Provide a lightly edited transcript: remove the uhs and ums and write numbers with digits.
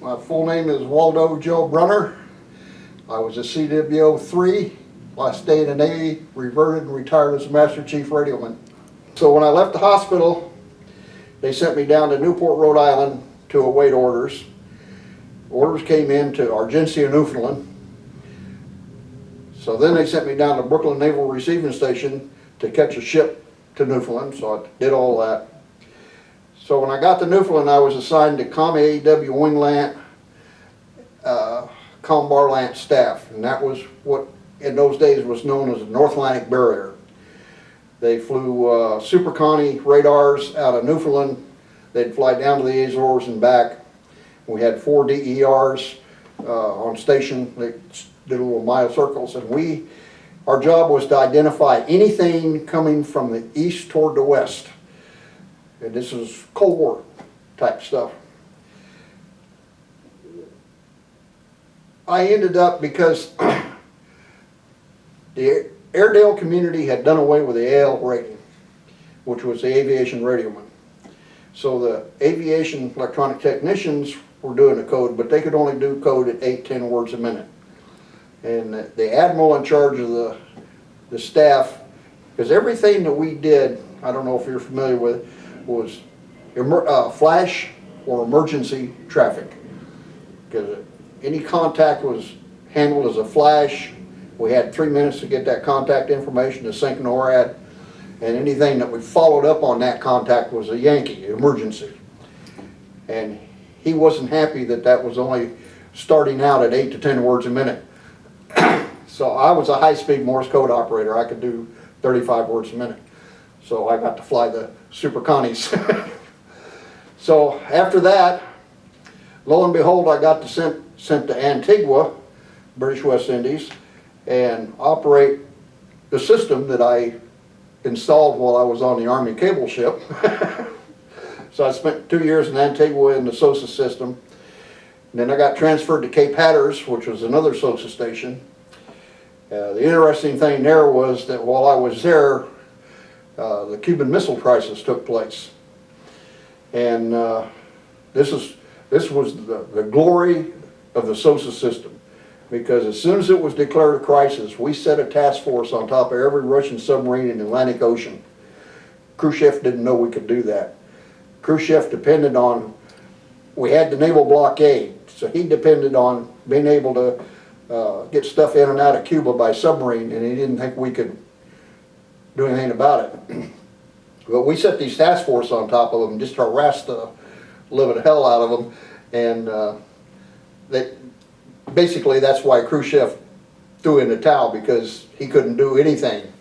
My full name is Waldo Joe Brunner. I was a CWO 3, last day in the Navy, reverted and retired as a Master Chief Radioman. So when I left the hospital, they sent me down to Newport, Rhode Island to await orders. Orders came in to Argentia Newfoundland. So then they sent me down to Brooklyn Naval Receiving Station to catch a ship to Newfoundland, so I did all that. So when I got to Newfoundland, I was assigned to COM AEW Wingland, COM staff, and that was what in those days was known as the North Atlantic Barrier. They flew Super Connie radars out of Newfoundland. They'd fly down to the Azores and back. We had 4 DERs on station. They did little mile circles, and our job was to identify anything coming from the east toward the west. And this is Cold War type stuff. I ended up, because the Airedale community had done away with the AL rating, which was the aviation radioman. So the aviation electronic technicians were doing the code, but they could only do code at 8-10 words a minute. And the admiral in charge of the staff, because everything that we did, I don't know if you're familiar with it, was flash or emergency traffic. Because any contact was handled as a flash. We had 3 minutes to get that contact information to sync NORAD, and anything that we followed up on that contact was a Yankee, emergency. And he wasn't happy that that was only starting out at 8 to 10 words a minute. So I was a high-speed Morse code operator. I could do 35 words a minute. So I got to fly the Super Connies. So after that, lo and behold, I got sent to Antigua, British West Indies, and operate the system that I installed while I was on the Army cable ship. So I spent 2 years in Antigua in the SOSA system. And then I got transferred to Cape Hatteras, which was another SOSA station. The interesting thing there was that while I was there, the Cuban Missile Crisis took place. And this was the glory of the SOSA system, because as soon as it was declared a crisis, we set a task force on top of every Russian submarine in the Atlantic Ocean. Khrushchev didn't know we could do that. Khrushchev depended on, we had the naval blockade, so he depended on being able to get stuff in and out of Cuba by submarine, and he didn't think we could do anything about it. But we set these task force on top of them just to harass the living hell out of them, and basically that's why Khrushchev threw in the towel, because he couldn't do anything.